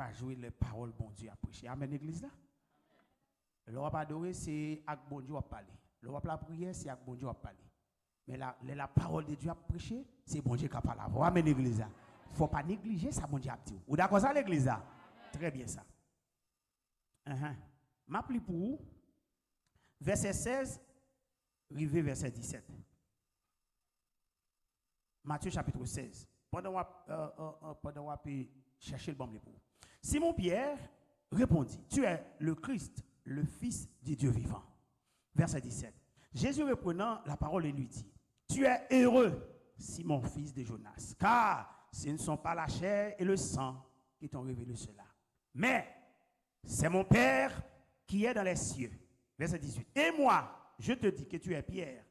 pas jouer les paroles bon Dieu à prêcher. Amen, l'église là. Le roi adorer, c'est avec bon Dieu à parler. Le roi la prière, c'est avec bon Dieu à parler. Mais la parole de Dieu à prêcher, c'est bon Dieu qui a parlé. Amen, l'église là. Il ne faut pas négliger ça, bon Dieu a dit. Vous d'accord ça, l'église là? Très bien ça. M'appli pour vous. Verset 16, rivé verset 17. Matthieu chapitre 16. Pendant que chercher le bon pour vous. Simon Pierre répondit, tu es le Christ, le Fils du Dieu vivant. Verset 17. Jésus reprenant la parole et lui dit, tu es heureux, Simon, fils de Jonas, car ce ne sont pas la chair et le sang qui t'ont révélé cela, mais c'est mon Père qui est dans les cieux. Verset 18. Et moi, je te dis que tu es Pierre,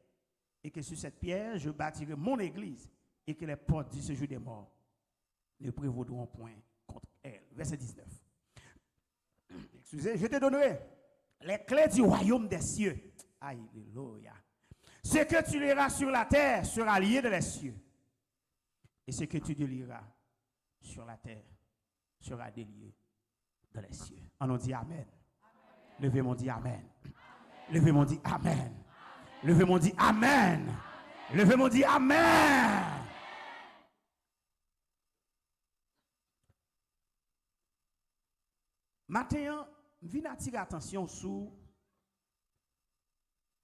et que sur cette pierre, je bâtirai mon église, et que les portes du séjour des morts ne prévaudront point contre elle. Verset 19. Excusez, je te donnerai les clés du royaume des cieux. Alléluia. Ce que tu liras sur la terre sera lié dans les cieux. Et ce que tu délieras sur la terre sera délié dans les cieux. On nous dit Amen. Levez-moi, dit Amen. Levez-moi, dit Amen. Levez-moi, dit Amen. Levez-moi, dit Amen. Maintenant, je viens attirer attention sur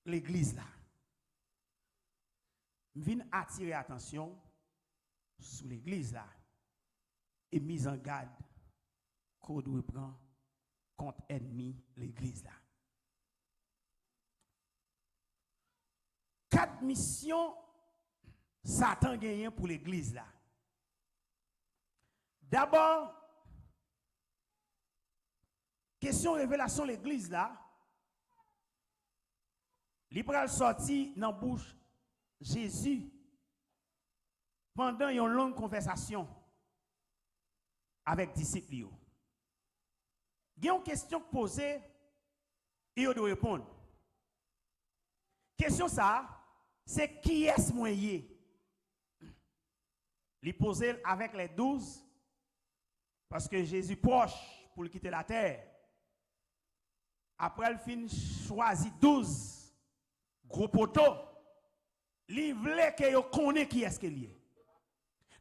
l'église là. Je viens attirer attention sur l'église là. Et mise en garde qu'on doit prendre contre ennemi l'église là. 4 missions Satan gagne pour l'église là. D'abord, question révélation l'église là. L'Ibral sorti dans la bouche Jésus pendant une longue conversation avec disciples. Il y a une question posée et il doit répondre. Question ça, c'est qui est-ce moyen? Il posait avec les 12 parce que Jésus proche pour quitter la terre. Après, il finit choisi 12 gros poteaux. Il voulait que vous connaissiez qui est-ce qu'il est.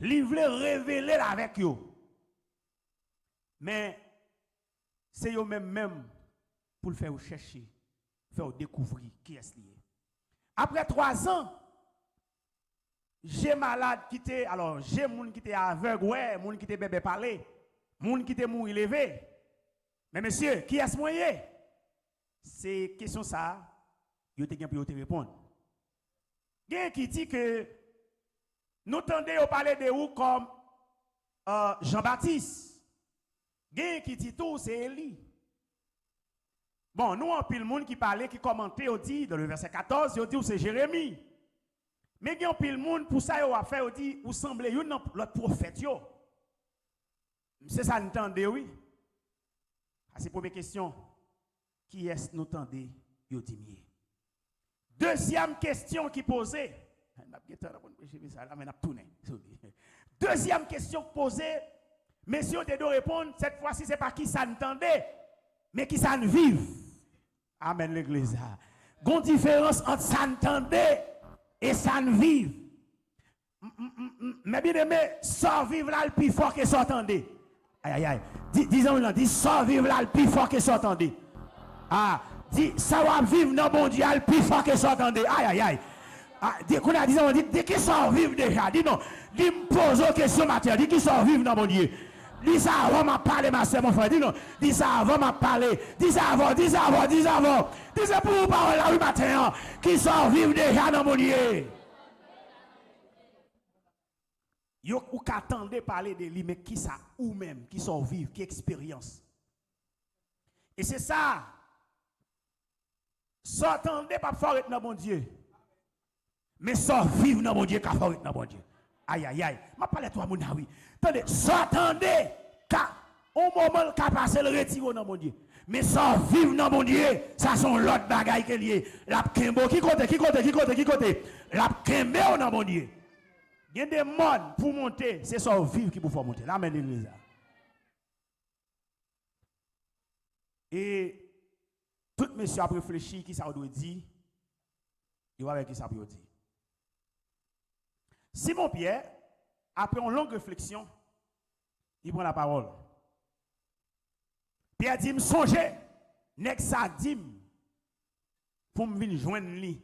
Il voulait révéler avec vous. Mais c'est vous même pour le faire chercher, faire découvrir qui est-ce qu'il est. Après 3 ans, j'ai malade qui était, alors j'ai moun qui était aveugle, ouais, moun qui était bébé parler, moun qui était mourir levé. Mais monsieur, qui est-ce moyen? C'est question ça, vous avez bien te répondre. Quelqu'un qui dit que nous tendez parler de vous comme Jean-Baptiste. Quelqu'un qui dit tout, c'est Élie. Bon, nous, on pile monde qui parlait, qui commentait, on dit, dans le verset 14, on dit, c'est Jérémie. Mais il y a un pile monde, pour ça, on a fait, on dit, vous semblez, l'autre prophète, yo. C'est ça, nous entendez, oui. C'est la première question. Qui est-ce nous entendez, yo dit. Deuxième question qui posée. Deuxième question posée. Messieurs, vous devez répondre, cette fois-ci, ce n'est pas qui ça entendait, mais qui ça ne vive. Amen, l'église. Il y a une différence entre ça entendait et ça ne vive. Mais bien aimé, ça vivre là le plus fort que ça entendait. Aïe, aïe, aïe. Disons là, dis ça vivre là le plus fort que ça entendait. Ah, dis ça va vivre dans mon Dieu le plus fort que ça entendait. Aïe, aïe, aïe. Ah, dis qui ça vivre déjà. Dis non, dis me pose une question matin. Dis qui ça vivre dans mon Dieu. Dis ça avant m'a parler ma soeur mon frère. Dis non, dis ça avant m'a parler. Dis ça avant, dis ça avant, dis ça avant. Dis ça pour vous parler là oui matin. Qui ça vivre déjà dans mon Dieu. Yo ou qu'attendez parler de lui mais qui ça ou même qui sont vivre, qui expérience. Et c'est ça. S'attendez pas fort dans mon Dieu. Mais ça vivre dans mon Dieu qu'a fort dans mon Dieu. Aïe aïe aïe. M'a parlé toi mon oui. Attendez, s'attendez car au moment qu'a passé le retiro dans mon Dieu. Mais ça vivre dans mon Dieu, ça sont l'autre bagaille qui est lié. La kembo qui côté. La kembo dans mon Dieu. Il y a des modes pour monter, c'est ça vivre qui vous faut monter. Amen l'église. Et tout monsieur a réfléchi qui ça doit dire. Il va avec qui ça peut dire. Simon Pierre, après une longue réflexion, il prend la parole. Pierre dit, me songez, nek ça dit, pour me venir joindre lui,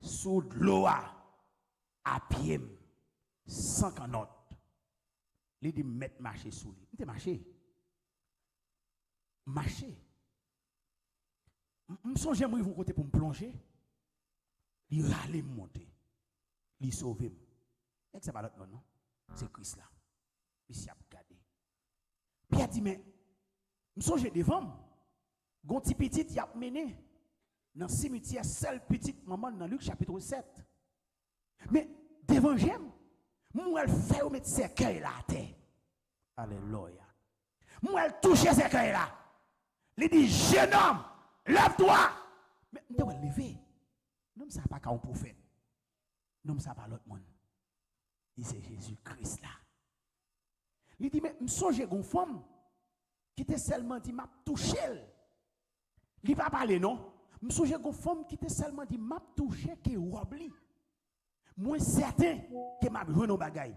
sous l'eau à pied, sans canotte. Il dit, mettre marcher sous lui. Il dit, marcher. Je songe, moi, ils vont côté pour me plonger. Il râle, me monter. Il sauve. Et c'est pas l'autre non, c'est Christ là. Il s'y a regardé. Pierre dit, mais, je songe devant. Gon petit petit, il a mené dans le cimetière, seul petit maman dans Luc chapitre 7. Mais devant j'aime, moi elle fait mettre cercueil là à terre. Alléluia. Moi elle touche cercueil là. Il dit jeune homme, lève-toi. Mais on doit lever. Non ça pas qu'un prophète. Non ça pas l'autre monde. Il c'est Jésus-Christ là. Il dit mais me songe gon femme qui était seulement dit m'a touché. Il va parler non. Je me souviens d'une femme qui était seulement dit m'a touché que wobli. Moi certain que m'a joué nos bagailles.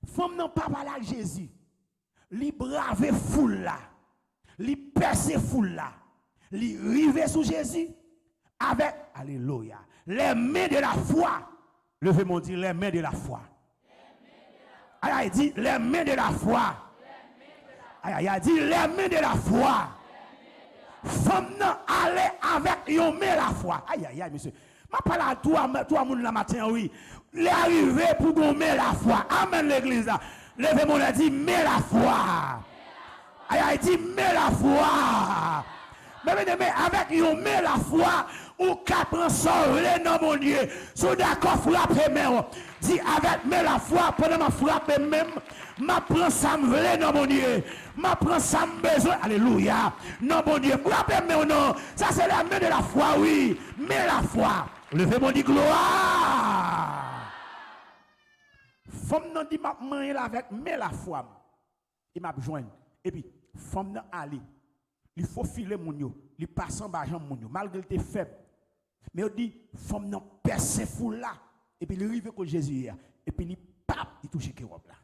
Femme n'a pas parlé à Jésus. Li brave foule là. Li percé foule là. Li rive sous Jésus avec alléluia. Les mains de la foi. Levez mon dire les mains de la foi. Aïe, il dit les mains de la foi. Aïe, il dit les mains de la foi. Femme nan aller avec yon mais la foi. Aïe aïe aïe monsieur. Ma parle à toi moun la matin oui. Les arrivé pour gommer la foi. Amen l'église là. Levez mon dit mais la foi. Aïe aïe dit mais la foi. Mais avec yon mais la foi ou quatre sauver non mon Dieu. Sous d'accord frapper même. Dit avec mais la foi pendant ma frappe même ma prend ça me vle non mon Dieu. Ma prend ça me besoin. Alléluia. Non mon Dieu. Frappez mais non. Ça c'est la main de la foi oui. Mais la foi. Levez mon dit gloire. Femme non dit m'a manger avec mais la foi. Il m'a besoin. Et puis femme non aller. Il faut filer mon yo. Il passe en bas mon yo malgré qu'il est faible. Mais il dit femme non percé fou là. Et puis il arrive que Jésus est. Et puis il pap, il touche que robe là.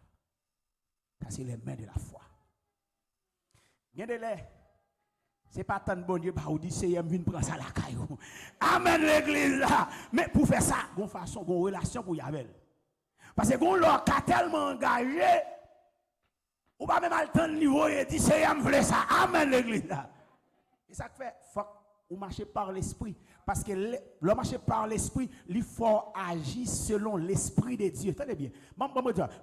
Ça c'est les mains de la foi. Bien de l'air. C'est pas tant bon Dieu bah ou dit c'est vient prendre ça la caillou. Amen l'église là. Mais pour faire ça, gon façon, gon relation pour y avec. Parce que gon leur a tellement engagé ou pas même à le temps niveau et dit c'est me voulait ça. Amen l'église là. Et ça fait faut ou marcher par l'esprit. Parce que le marcher par l'esprit, il faut agir selon l'esprit de Dieu. Tenez bien.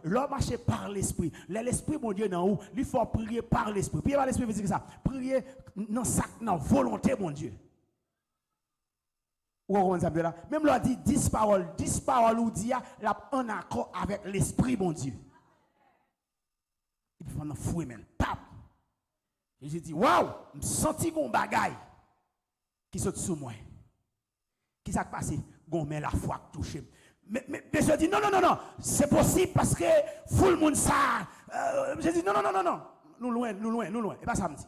Le marcher par l'esprit. L'esprit, mon Dieu, dans où? Il faut prier par l'esprit. Prier par l'esprit veut dire ça. Prier dans sa volonté, mon Dieu. Même là, dit 10 paroles ou dit là en accord avec l'esprit, mon Dieu. Il faut en fouiller, même. Pap. Et j'ai dit, waouh, je me sens mon bagaille qui saute sous moi. Qui s'est passé? Gon mais la foi touché. Mais je dis non, c'est possible parce que tout le monde ça. Je dis non. Nous loin. Et pas ça me dit.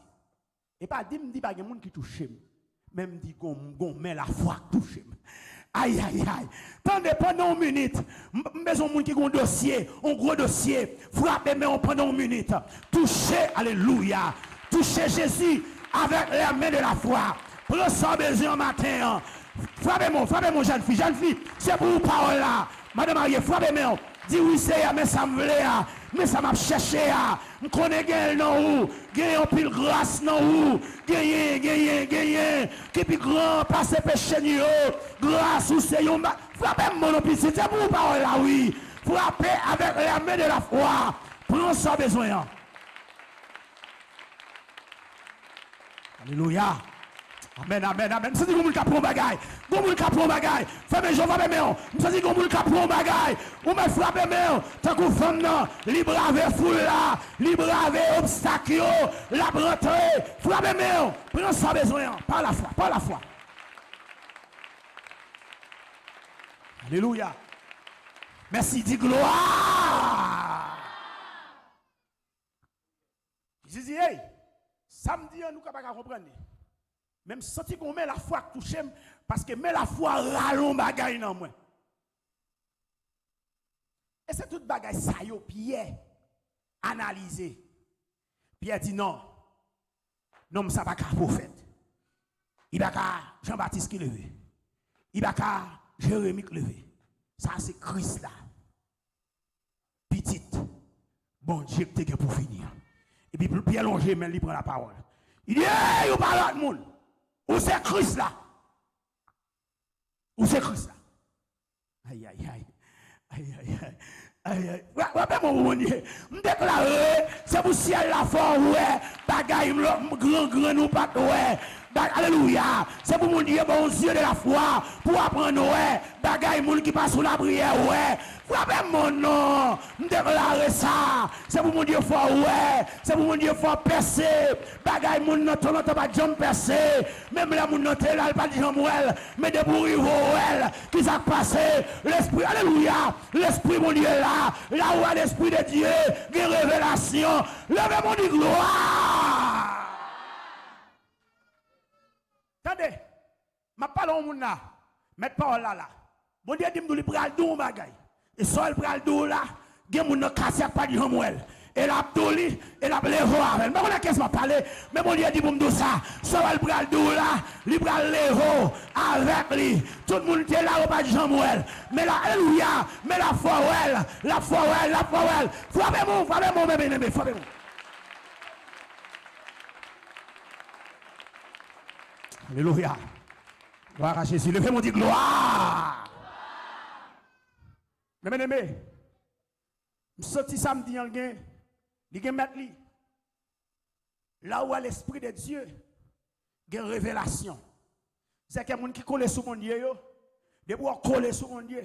Et pas dit pas quelqu'un qui touche. Même dit gon mais la foi touché. Aïe. Pendant une minute, besoin de monde qui a un dossier, un gros dossier, frappez mais on pendant une minute. Touchez, alléluia. Touchez Jésus avec les mains de la foi. Prenez ça besoin matin. Frappez-moi, jeune fille, c'est pour vous parole là. Madame Marie, frappez-moi. Dis oui, c'est mais ça me voulait, mais ça m'a cherché. Je connais gagne non où, gagne un pile grâce non où, gagne, qui puis grand, passer péché ni grâce ou c'est yon. Frappez-moi, mon petit, c'est pour vous parole là, oui. Frappez avec la main de la foi. Prends ça besoin. Alléluia. Amen. Je dis que vous avez bagaille. Vous avez bagaille. Faites mes gens, faites mes gens. Je dis que vous avez bagaille. Vous me frappez mes gens. Tant que vous faites non, librave foule là, librave obstacle, la rentrée. Frappez mes gens. Prenez ça besoin. Par la foi. Alléluia. Merci, dis gloire. Je dis, hey, Samedi, nous ne pouvons pas comprendre. Même senti qu'on met la foi touché, parce que met la foi rallon bagaille dans moi. Et c'est toute bagaille ça, yo, Pierre, analysé. Pierre dit non, non, ça va pas prophète. Il va pas Jean-Baptiste qui levé. Il va pas Jérémie qui levé. Ça, c'est Christ là. Petite. Bon Dieu, qui est pour finir. Et puis Pierre Longé, mais il prend la parole. Il dit, hey, vous parlez de monde. Où c'est Christ là? Où c'est Christ là? Aïe, aïe, aïe. Aïe, aïe, aïe. Aïe, aïe. Ouais, mon Dieu. Je déclare, c'est pour ciel la force, ouais. Bagaille, grand, nous pas, ouais. Alléluia. C'est pour mon Dieu, bon Dieu de la foi, pour apprendre, ouais. Bagaille, moun qui passe sous la prière, ouais. Frappez mon nom. Je déclare ça. C'est pour mon Dieu fort, ouais. C'est pour mon Dieu fort percer. Bagaille, moun non, ton pas jamais percer. Même là, moun non, là, pas de jambe, mais de bourri, ouais. Qui s'est passé? L'esprit, alléluia. L'esprit, mon Dieu, là où est l'esprit de Dieu, des révélations. Levez mon Dieu, gloire. Attendez, je parle au monde là, mettre parole là. Bon Dieu dit que nous pral dou bagay. Et soit il pral dou là, gen moun nan kasse pas di Samuel. Et la doli, et la levo avec. Mais on a qu'est-ce m'a parlé, mais bon Dieu dit pour me ça, soit il pral dou là, il pral levo avec lui. Tout le monde était là au pas de Samuel. Mais là, alléluia, mais la foi. Frappez-moi, mes bien-aimés, frappez-moi. Alléluia. Gloire à Jésus. Levez-moi, dit gloire. Mais bien aimé, je suis sorti samedi, il y a mettre là où est l'Esprit de Dieu, il y a une révélation. C'est qu'il y a des gens qui collent sur mon Dieu, des gens qui collent sur mon Dieu.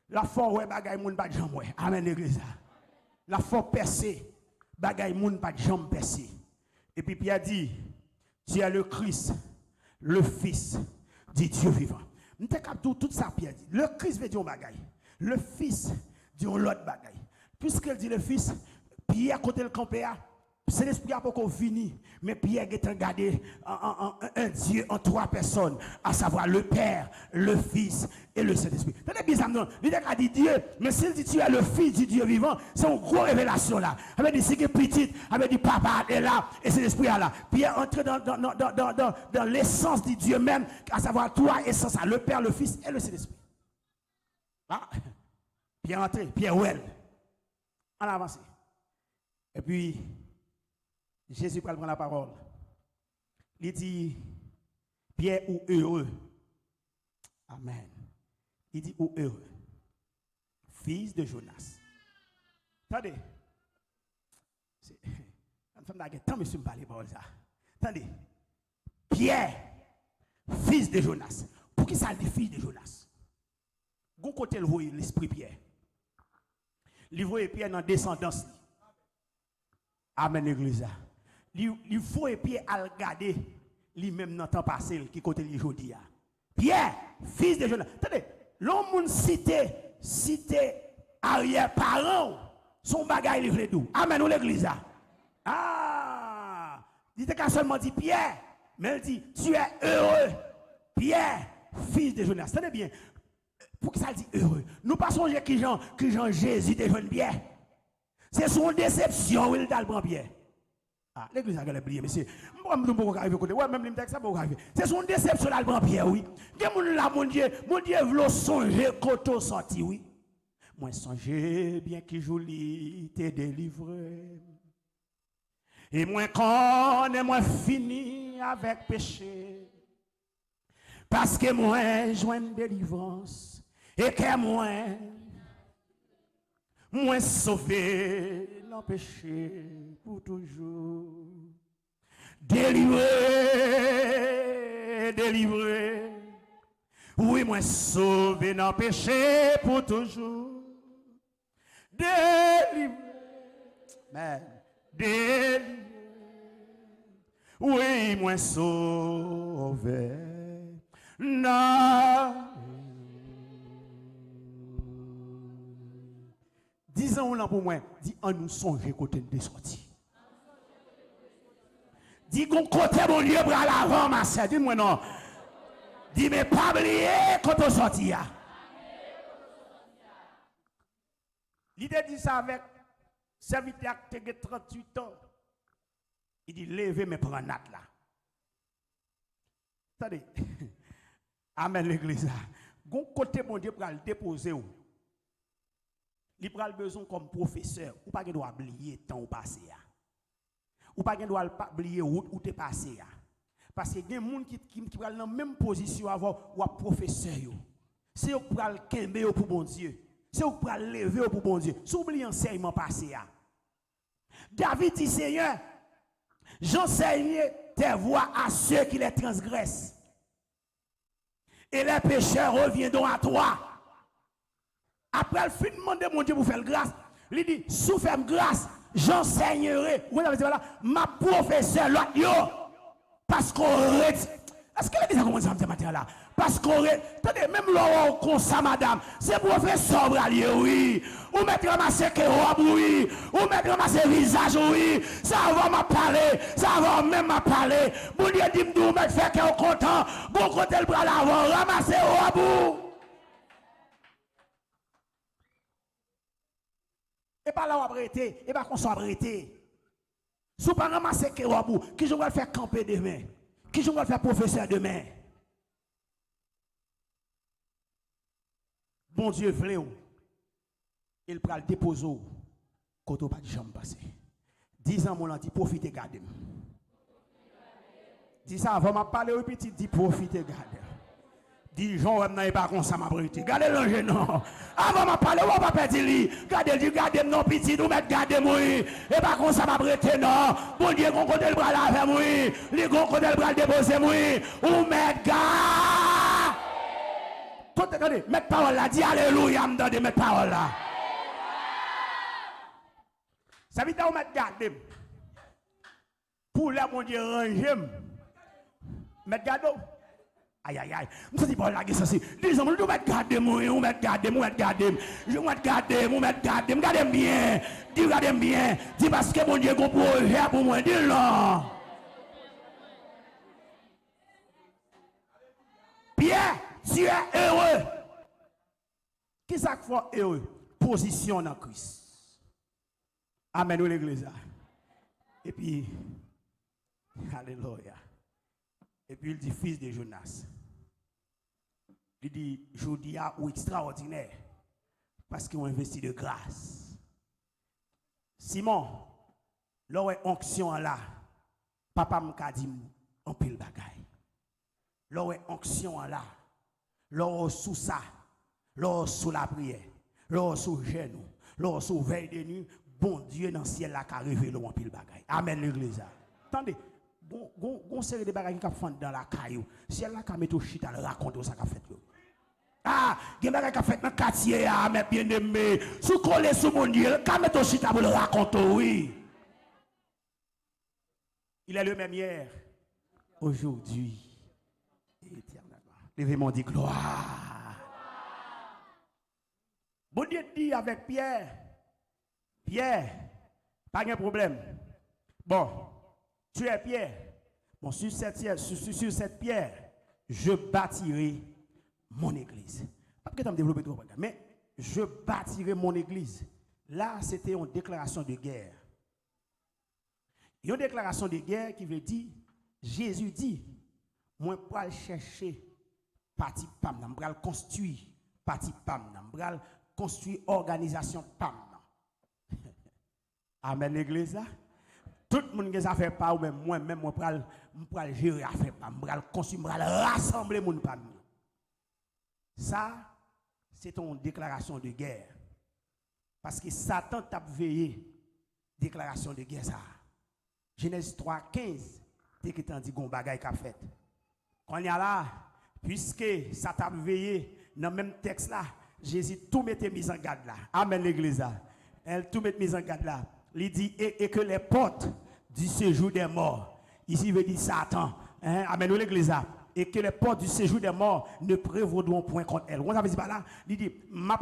La foi, ouais, bagaille, moun pas de jambe. Amen, l'église. La foi percée, bagaille, moun pas de jambe percée. Et puis Pierre dit, tu es le Christ, le Fils du Dieu vivant. Nous avons tout ça, Pierre dit. Le Christ veut dire bagaille. Le Fils dit l'autre bagaille. Puisqu'il dit le Fils, Pierre, côté le campé, c'est l'esprit à pour fini. Mais Pierre est regardé un Dieu en trois personnes, à savoir le Père, le Fils et le Saint-Esprit. C'est bizarre, non? Il a dit Dieu, mais s'il dit tu es le Fils du Dieu vivant, c'est une grosse révélation là. Avec dit c'est que petit, avec dit papa est là, et c'est l'esprit là. Pierre entre dans l'essence du Dieu même, à savoir trois essences, le Père, le Fils et le Saint-Esprit. Ah, Pierre entré, Pierre ouel. On avance. Et puis, Jésus prend la parole. Il dit, Pierre ou heureux. Amen. Il dit, ou heureux. Fils de Jonas. Attendez. Une femme n'a tant monsieur me parler de ça. Attendez. Pierre, fils de Jonas. Pour qui ça dit fils de Jonas? Gon côté l'esprit Pierre. Il voit Pierre dans descendance. Amen l'église. Il faut Pierre à regarder lui-même dans le temps passé qui côté lui aujourd'hui. Pierre, fils de Jonas. Attendez, l'homme cité arrière-parent, son bagage livre d'où? Amen ou l'église. Ah, il dit qu'à seulement dit Pierre, mais il dit tu es heureux. Pierre, fils de Jonas. Tenez bien. Pour que ça dit heureux. Nous passons que Jean Jésus de jeune Pierre. C'est son déception où il a le prend Pierre. Ah, l'église a oublié, monsieur. Moi, je ne peux pas arriver côté. Ouais, même les ça peut arriver. C'est son déception là le prend Pierre, oui. Mon Dieu veut songer quand on sorti, oui. Moi, songer bien qui joli t'es délivré. Et moi, quand est moi fini avec péché. Parce que moi, joins une délivrance. Et que moi sauvé dans le péché pour toujours. Délivré. Oui, moi sauvé dans le péché pour toujours. Délivré. Oui, moi sauvé. Non. Disons là pour moi, dit en nous songer côté de sortie. Dis qu'on côté mon Dieu pour l'avant, ma sœur. Dis-moi non. Dis, mais pas oublier quand on sortit. L'idée dit ça avec serviteur qui a 38 ans. Il dit, levez mes prendre là. Attendez. Amen l'église. Gon côté mon Dieu pour le déposer où. Il prend besoin comme professeur, ou pas doit oublier temps passé. Ou pas doit oublier où tu es passé. Parce que il y a des gens qui prennent dans la même position avant ou professeur. C'est eux qui prennent le kembe pour bon Dieu. C'est eux qui prennent le lever pour bon Dieu. Si vous oubliez l'enseignement passé. David dit Seigneur, j'enseigne tes voies à ceux qui les transgressent. Et les pécheurs reviendront à toi. Après le fin demander mon Dieu pour faire grâce, il dit, sous faire grâce, j'enseignerai. Vous avez dit voilà, ma professeure, l'autre yo. Parce qu'on est-ce qu'elle a déjà commencé à me dire là? Parce qu'on attendez, même l'on comme ça, madame, c'est professeur bralier, oui. Ou mettre ramasser que robe, oui. Ou mettre ramasser visage, oui. Ça va m'a parler, ça va même m'a parler. Bon Dieu dit nous mettre fait que content, bon côté le bras l'avant, ramasser robe. Et pas là où arrêter, et pas qu'on soit arrêté. Si vous ne ramassez que robe, qui je vais le faire camper demain? Qui je vais le faire professeur demain? Bon Dieu, voulez il prend le déposer quand on pas de jambe passer. 10 ans, mon anti, profitez, gardez. Dis ça avant de parler au petit, dis profitez, gardez. Dis Jean, on n'a pas comme ça, ma brute. Gardez l'ange, non. Avant de parler, on va pas perdre lui. Gardez, non, petit, nous mettons, gardez-moi. Et pas comme ça, ma brute, non. Bon Dieu, qu'on côté le bras là avec moi. Les gars, côté le bras déposer moi. Ou mettre, gars. Attendez, mettre parole là, dis alléluia, me donne mettre parole là. Ça veut dire qu'on mettre garde. Pour là, mon Dieu, ranger. Mettre garde. Aïe, aïe, aïe. Je me dis pas là, ça c'est. Disons, je vais mettre garde, ou mettre garde, je vais mettre garde, ou mettre garde, regardez bien. Dis, regardez bien. Dis parce que mon Dieu, qu'on peut pour moi, dis non. Pierre, tu es heureux. Qui ça fait heureux? Position dans Christ. Amen, l'église. Et puis, alléluia. Et puis il dit fils de Jonas. Il dit Jodia ou extraordinaire. Parce qu'ils ont investi de grâce. Simon, l'on est onction là. Papa m'a dit en pile bagaille. L'on est onction là. L'on sous ça. L'on sous la prière. L'on sous genou. L'on sous veille de nuit. Bon Dieu dans le ciel là qui a révélé en pile bagaille. Amen l'église. Attendez. Gon série de bagages qui font dans la caillou. Ciel là qui met au chita raconte ça qu'a fait. Ah, gen bagages qui fait dans quartier ah mais bien aimé. Sous coller sous mon Dieu, qui met au chita pour le raconter oui. Il est le même hier, aujourd'hui et éternellement. Levez-moi dit gloire. Bon Dieu dit avec Pierre, pas de problème. Bon, tu es Pierre. Bon, sur cette pierre, je bâtirai mon église. Pas que tu as développé trop, mais je bâtirai mon église. Là, c'était une déclaration de guerre. Une déclaration de guerre qui veut dire, Jésus dit, moi, je vais chercher parti PAM, je vais construire parti PAM, je vais construire organisation PAM. Amen, l'église là. Tout le monde qui a fait pas ou même moi-même, je vais gérer affaire PAM, je vais construire, je vais rassembler mon PAM. Ça, c'est une déclaration de guerre. Parce que Satan t'a veillé, déclaration de guerre ça. Genèse 3, 15, t'es qui t'en dit qu'on bagaille qu'a fait. Quand il y a là, puisque ça t'a veillé, dans le même texte là, Jésus tout mettait mis en garde là. Amen l'église là. Elle tout met mis en garde là. Il dit et que les portes du séjour des morts, ici veut dire Satan. Hein? Amen l'église là. et que les portes du séjour des morts ne prévaudront point contre elle. On avait dit là, il dit m'a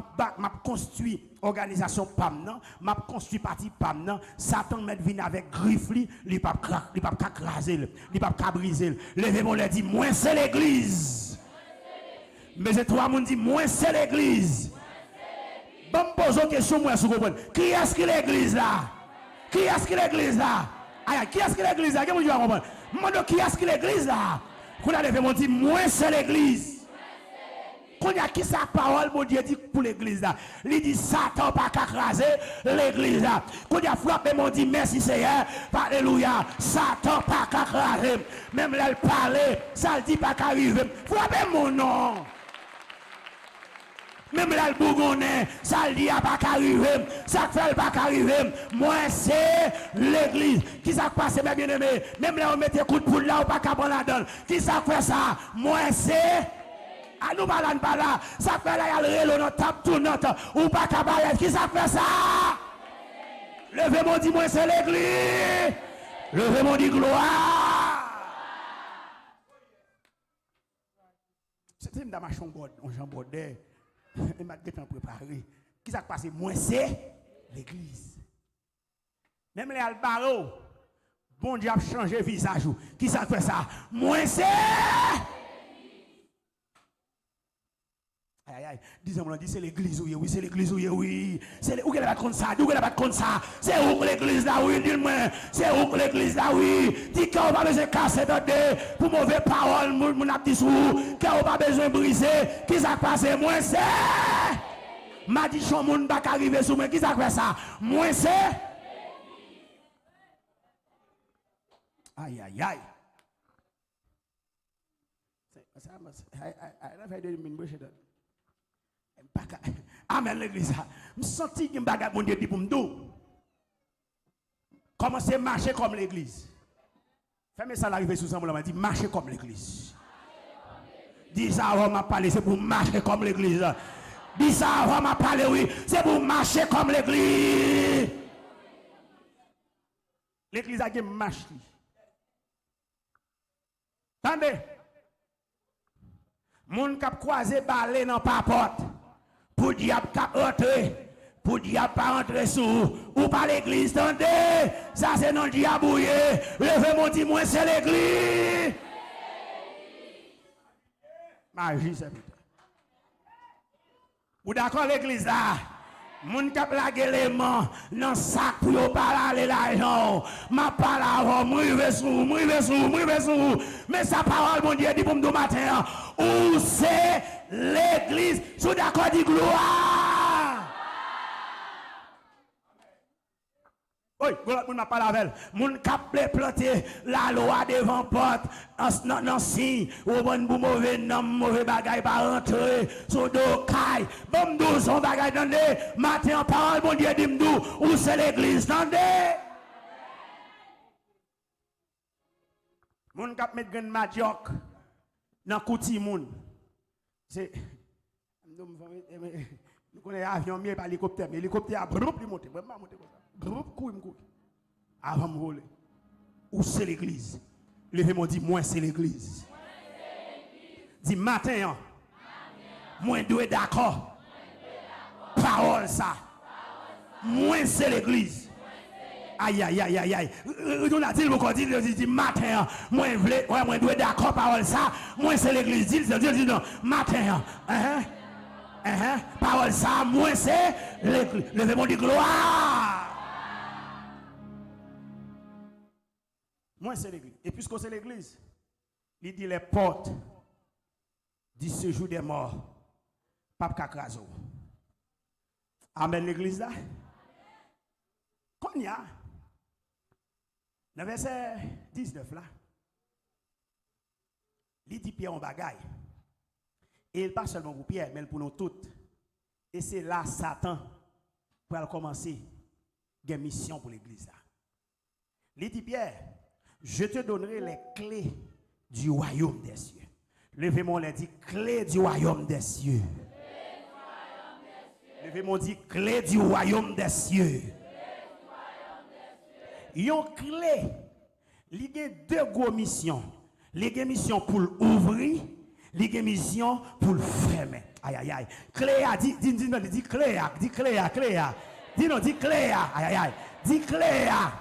construit organisation PAM, m'a construit parti PAM, Satan met vinn avec griffe il pas craser, il pas briser. Levez-moi les dit moi c'est l'église. Mais c'est trois monde dit moi c'est l'église. Bon me pose une question moi sur comprendre. Qui est-ce que l'église là? Qui est-ce que l'église là? Aïe, qui est-ce que l'église là? Qui est-ce que l'église là? Qu'on a levé mon dit moi c'est l'église. Qu'on a qui sa parole mon Dieu dit pour l'église là. Il dit Satan pas craser l'église là. Qu'on a frappé mon dit merci Seigneur. Alléluia. Satan pas craser. Même là il parler, ça dit pas qu'arriver. Frappez mon nom. Même là, le bourgonnais, ça dit pas qu'arriver, ça fait pas qu'arriver. Moi, c'est l'église. Qui ça passe, mes bien-aimés? Même là, on met des coups de poule là, ou pas qu'à prendre la donne. Qui ça fait ça? Moi, c'est. Ah, nous parlons pas là. Ça fait là, il y a le rélo, notre tape, tout notre. Ou pas qu'à barrer. Qui ça fait ça? Levez-moi, dis moi, c'est l'église. Levez-moi, dis gloire. C'était une dame on jambordait. Et m'a dit préparé. Qui ça passe? Moi c'est l'église. Même les albaro, bon Dieu a changé visage. Qui ça fait ça? Moi c'est. Aïe aïe, disons-moi, c'est l'église, oui, c'est l'église, oui. C'est où qu'elle va contre ça? D'où qu'elle va contre ça? C'est où l'église là, oui, dis-moi. C'est où l'église là, oui. Dis qu'on va besoin de casser dedans pour mauvaise parole, mon petit sou. Qu'on va besoin de briser. Qui ça passe? Moi c'est. M'a dit son monde va arriver sur moi. Qui ça fait ça? Moi c'est. Aïe aïe aïe. Amen l'église. Je sens que je bagarre mon Dieu dit pour me dire. Commencez à marcher comme l'église. Fais-moi ça l'arrivée sous ça, m'a dit marcher comme l'église. Dis ça avant m'a parlé, c'est pour marcher comme l'église. Dis ça avant m'a parlé, oui, c'est pour marcher comme l'église. L'église a une marche. Attendez. Moun kap croisé balé dans pas porte. Pour diable kap rentrer. Pour diable pas rentrer sous ou pas l'église. Attendez. Ça c'est non diable bouillé. Levez mon dit moi c'est l'église. Magie c'est vite. Vous d'accord l'église là? Moun kap la l'élément dans sac pour yo pas aller l'argent. Ma parole avant m'rive sous. Mais sa parole mon Dieu dit pour me matin. Où c'est l'église? Sous d'accord dit gloire. Oui, moun m'a parlé avec elle. Moun kap planter la loi devant porte. Non si, ou bon pour mauvais nom, mauvais bagay pas rentrer. Sous dos caille. Bon dou son bagay tendez. Matin en parole, mon Dieu dit m'dou. Où c'est l'église? Tendez. Moun kap met gen majok. Dans kouti moun. C'est. Nous connaissons avion mieux par hélicoptère. Mais l'hélicoptère a brrrp monté. Vraiment monté comme ça. Brrrp couille. Avant de voler. Où c'est l'église? Levez-moi dit moi c'est l'église. Dis matin. Moi dois d'accord. Parole ça. Moi c'est l'église. Aïe. On a dit le dit matin. Moi dois d'accord parole ça. Moi c'est l'église. Dis non. Matin. Parole ça. Moi c'est l'église. Levez-moi dit gloire. Moi, c'est l'église. Et puisque c'est l'église, il dit les portes du séjour des morts. Pape Kakrazo. Amen l'église là. Qu'on y a. Dans le verset 19 là. Il dit Pierre en bagaille. Et il pas seulement pour Pierre, mais pour nous toutes. Et c'est là Satan pour commencer une mission pour l'église là. Il dit Pierre. Je te donnerai les clés du royaume des cieux. Levez-moi les dit clés du royaume des cieux. Levez-moi dit clés du royaume des cieux. Yon clé, il y a deux gros missions. Les missions pour ouvrir, les missions pour fermer. Aïe aïe aïe. Cléa, dis Cléa, dis Cléa, Cléa. Dis non, dis Cléa. Aïe aïe aïe. Dis Cléa.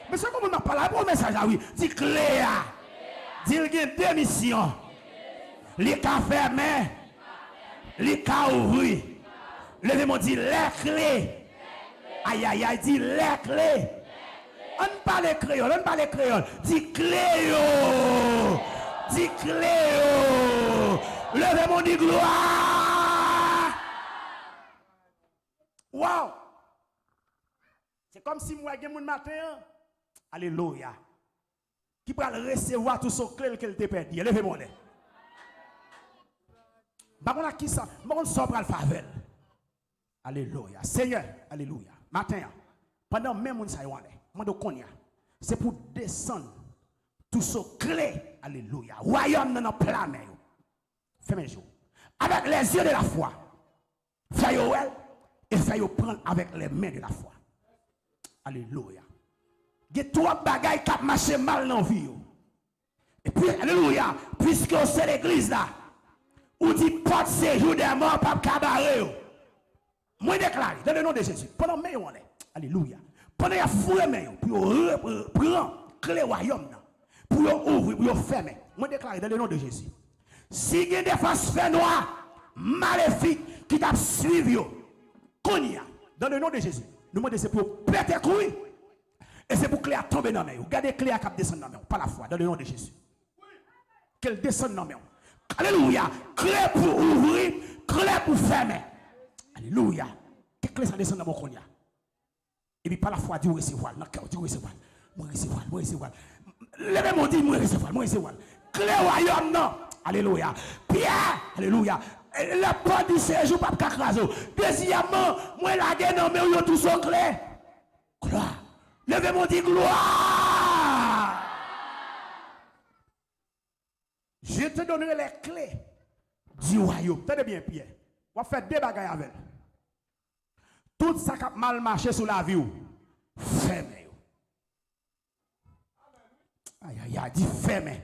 Mais c'est comme on n'a pas là pour message là, oui. Dis Cléa. Dis il y a deux missions. Les cas fermés, les cas ouverts. Levez-moi, dis les clés. Aïe aïe aïe, dis les clés. On parle créole, on parle créole. Dis cléo. Dis cléo. Levez-moi, dis gloire. Wow. C'est comme si moi, j'ai mon matin. Alléluia. Qui peut recevoir tout ce clé qu'elle t'a perdu. Levez-moi. Bah, on a qui ça? On sort le faveur. Alléluia. Seigneur, alléluia. Matin, pendant même on s'est c'est pour descendre tout ce clé. Alléluia. Royaume dans nos plans. Fermez les yeux. Avec les yeux de la foi. Faites-le et faites-le prendre avec les mains de la foi. Alléluia. Il y a trois bagailles qui marchent mal dans la vie. Et puis, alléluia, puisque c'est l'église là, où dit pas de séjour des morts, pas de cabaret. Moi, déclare, dans le nom de Jésus, pendant que on est, alléluia, pendant que vous fouillez, pour prendre clé royaume, pour ouvrir, pour fermer. Moi, déclare, dans le nom de Jésus, si il y a des forces noires, maléfiques, qui t'ont suivi, dans le nom de Jésus, nous demandons c'est pour péter couille. Et c'est pour clé à tomber dans la main. Regardez clé à cap descendre dans la main. Pas la foi, dans le nom de Jésus. Qu'elle descende dans la main. Alléluia. Clé pour ouvrir, clé pour fermer. Alléluia. Quelle clé ça descend dans mon cognac. Et puis par la foi, Dieu recevoir. Dans le cœur, Dieu recevoir. Moi recevoir, moi recevoir. Levez-moi, dit, moi recevoir, moi recevoir. Clé royaume, non. Alléluia. Pierre, alléluia. La porte du séjour, pas de cacrazo. Deuxièmement, moi la guerre, non, mais où y tout son clé. Gloire. Levez-moi, dit gloire. Je te donnerai les clés du royaume. Tenez bien, Pierre. On va faire deux bagailles avec. Tout ça qui a mal marché sur la vie, fermez. Aïe, aïe, aïe, dis fermez.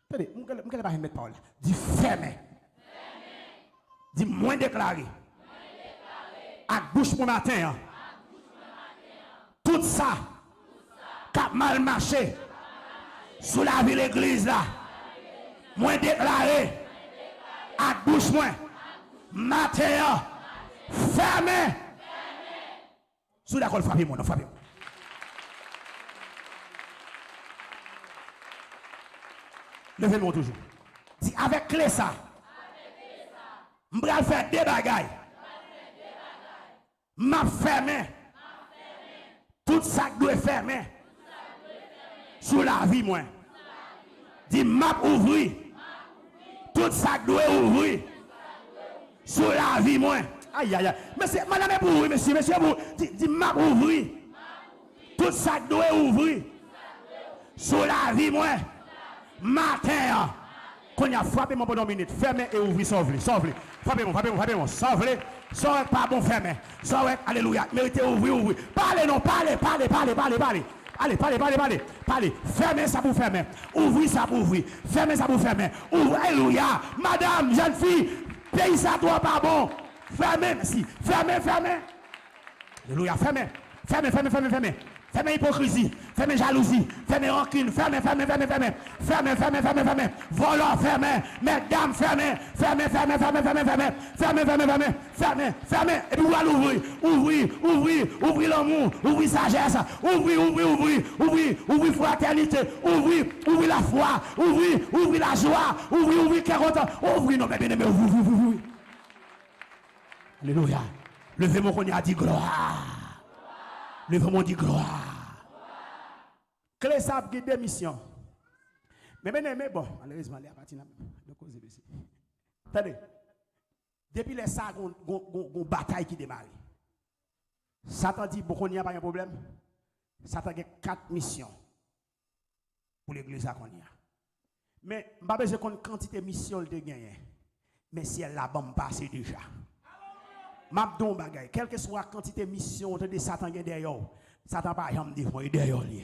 Attendez, je ne vais pas mettre parole. Dis fermez. Dis moins déclaré. À bouche pour matin. Tout ça qui a mal marché sous la vie de l'église là, moins déclaré, à bouche moins, matin, fermé. Sous la colle, frappez-moi, frappez-moi. Levez-moi toujours. Dis avec clé ça. Je vais faire des bagailles. M'a fermé. Tout ça doit fermer. Sous la vie, moi. Dis, m'a ouvrir. Tout ça doit ouvrir. Sous la vie, moi. Aïe, aïe, aïe. Monsieur, madame est pour ouvrir, monsieur, pour. Dis, m'a ouvrir. Tout ça doit ouvrir. Sous la vie, moi. Matin. Quand il a frappé mon pendant une minute, fermez et ouvrez, sauve-les, sauve-les. Frappez-moi, frappez-moi, frappez-moi, sauve-les. Sauve pas bon, fermez. Sauve, alléluia. Méritez, ouvrez, ouvrez. Parlez, non, parlez, parlez, parlez, parlez, parlez. Allez, parlez, parlez, parlez, parlez. Fermez ça pour fermer. Ouvrez ça pour ouvrir. Fermez ça pour fermer. Ouvrez, alléluia. Madame, jeune fille, pays ça doit pas bon. Fermez, merci. Fermez, fermez. Alléluia, fermez. Fermez, fermez, fermez, fermez. Fermez hypocrisie, fermez jalousie, fermez rancune, fermez, fermez, fermez, fermez, fermez, fermez, fermez, fermez, volant, fermez, mesdames, fermez, fermez, fermez, fermez, fermez, fermez, fermez, fermez, fermez, fermez, fermez, et puis vous allez ouvrir, ouvrir, ouvrir, ouvrir l'amour, ouvrir sagesse, ouvrir, ouvrir, ouvrir, ouvrir, ouvrir fraternité, ouvrir, ouvrir la foi, ouvrir, ouvrir la joie, ouvrir, ouvrir carotte, ouvrir, non, mais bien aimé, ouvrir, ouvrir, ouvrir. Alléluia. Levez-moi qu'on y a dit gloire. Levez-moi dit gloire. Clé ça a des missions. Mais bon, malheureusement, il y a parti de cause de ça. Attendez. Depuis les ça, il y a une bataille qui démarre. Satan dit, bon, il n'y a pas de problème. Satan a 4 missions pour l'église à Konya. Mais je ne sais pas quantité de missions de gagner. Mais si elle l'a bon passé déjà. Mabdon bagay, quelle que soit la quantité de mission de Satan derrière, Satan pas jamais dit moi derrière lui.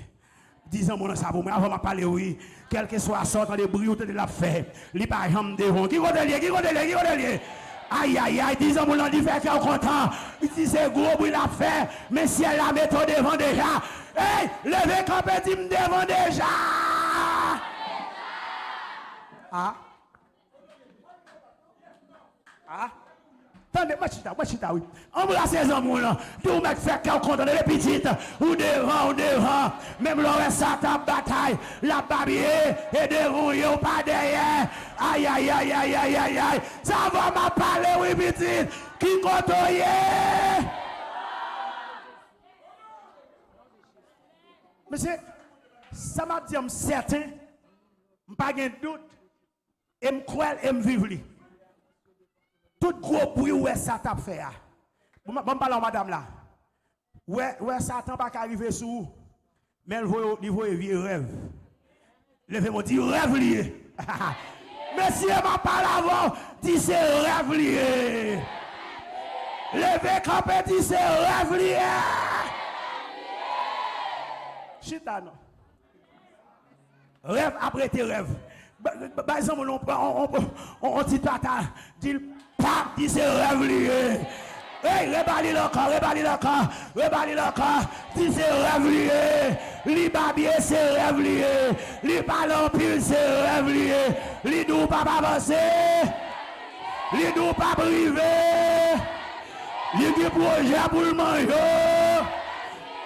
10 ans, mon ça pour moi, avant de parler, oui. Quel que soit sorte de bruit ou de la fait, il pas jamais devant. Qui compte lié, qui compte lié, qui compte lié. Aïe, aïe, aïe, 10 ans, mon dit fait qu'on content. Il dit c'est gros bruit la fait, mais si elle la met devant déjà. Hey, levez quand petit devant déjà. Ah. Ah. Attendez, moi chita, oui. Embrassez les hommes, là. Tout le monde fait qu'on compte les petites, ou devant. Même l'homme ça ta bataille, la babie, et devant, ou pas derrière. Aïe, aïe, aïe, aïe, aïe, aïe, aïe. Ça va m'a parler, oui, petite. Qui compte, monsieur, ça m'a dit, certain, je n'ai pas de doute, et je crois et je vivre. Tout gros bruit, où est ça t'a fait? Bon, je parle à madame là. Ouais, Satan pas arriver sous, mais il voit vieux rêve. Levez-moi, dit rêve lié. Monsieur m'a parlé avant, dit c'est rêve lié. Levez campé, dit c'est rêve lié. Chita non. Rêve après tes rêves. Par exemple, on dit tata, dit pas, dit c'est rêve lié. Hey, rebali l'encore, dit c'est rêve lié. Li babier c'est rêve lié. Li pile c'est rêve lié. Li dou pas avancer. Li dou pas priver. Li qui projet pour le manger.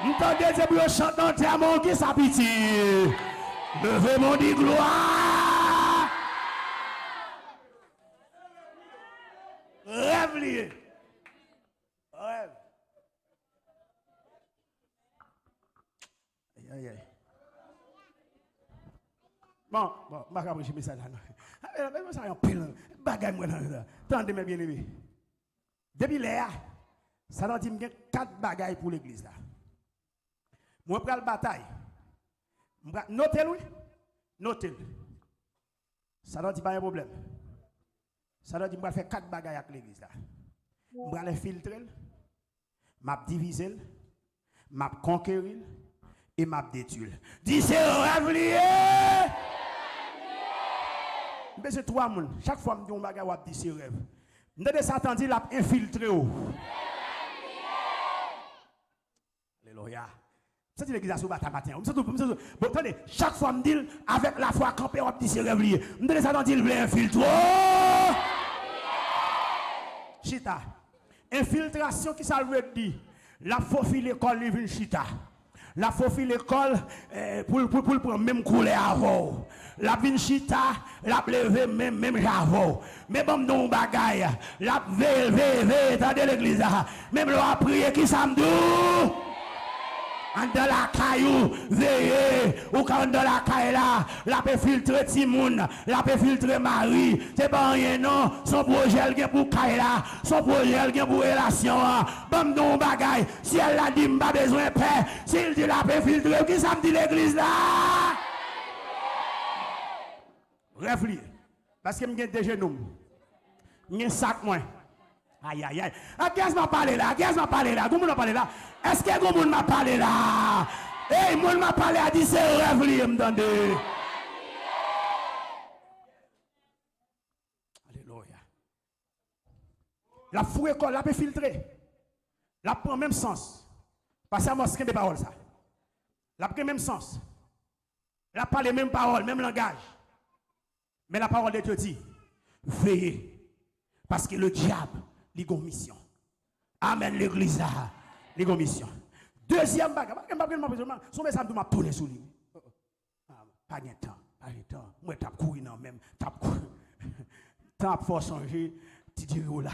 M'entendez c'est pour chanter dans diamant qui s'appétit. Levez mon dit gloire. Rêve lié. Rêve. Aïe, aïe. Bon, je vais vous message là. Ça y est, pile. Bagaille moi là. Tendez mes bien-aimés. Depuis là, ça doit dire 4 bagailles pour l'église là. Moi prends la bataille. Notez oui. Notez. Ça doit dire pas un problème. Ça doit dire que je vais faire 4 bagailles avec l'église là. Je vais les filtrer, je vais diviser, je vais conquérir et je vais détruire. Dis c'est rêve lié. Mais c'est 3 personnes. Chaque fois que je dis un bagage, je dis c'est rêve. Je dis Satan dit l'a infiltré. Alléluia. C'est l'église à ce matin. Bon, attendez, chaque fois que je dis avec la foi campée, je dis c'est rêve lié. Je dis Satan dit il veut infiltrer. Chita. Infiltration qui ça veut dire. La faufile l'école livre chita. La faufile l'école pour prendre même couleur avant. La vin chita, la lever même avant. Mais bon non bagaille. La veille dans l'église. Même le prier qui samedi. En dans la caillou, veillez, ou quand dans la caille là, la peut filtrer Timoun, la peut filtrer Marie, c'est pas rien non, son projet elle pour caille là, son projet elle pour relation, bam non bagaille, si elle a dit m'pas besoin de paix, s'il dit la peut filtrer, qui ça me dit l'église là? Réfléchis, parce que m'gagne des genoux, m'gagne sac moins. Aïe, aïe, aïe. Qu'est-ce m'a parlé là? Qu'est-ce m'a parlé là? Comment m'a parlé là? Est-ce que comment m'a parlé là? Hey, mon m'a parlé a dit c'est rêve lié, m'entendez? Alléluia. La fouille école, la peut filtrer. La prend même sens. Parce que moi, c'est des paroles ça. La prend même sens. La parle les mêmes paroles, même langage. Mais la parole de Dieu dit, veillez. Parce que le diable, il a une mission. Amen, l'église là, il a une mission. Deuxième bagage, son message m'a tourné sur lui. Pas de temps, pas de temps. Moi, je couru non même, tape pour changer, tu dis là,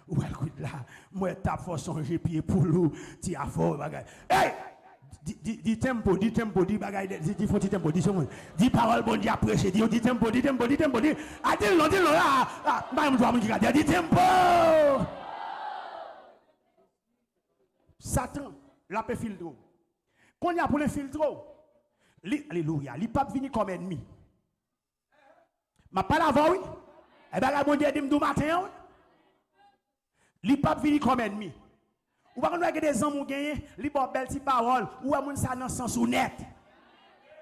ou elle là. Moi, tape pour changer, pied pour l'eau, tu as fort bagage. Hey! Dis tempo, dis bagage, dis faut dis tempo, dis parole bon Dieu prêcher, dis tempo, dis. Ah dis non là, bah me doit me dire dis tempo. Satan l'a fait filtre. Quand il y a pour le filtre, alléluia, il pas venir comme ennemi. Ma pas avant oui. Eh ben la bon Dieu dit me matin oui. Il pas venir comme ennemi. Ou pas qu'on a des hommes qui gagnent, li bon belle petite parole, ou à moun ça dans sens ou net.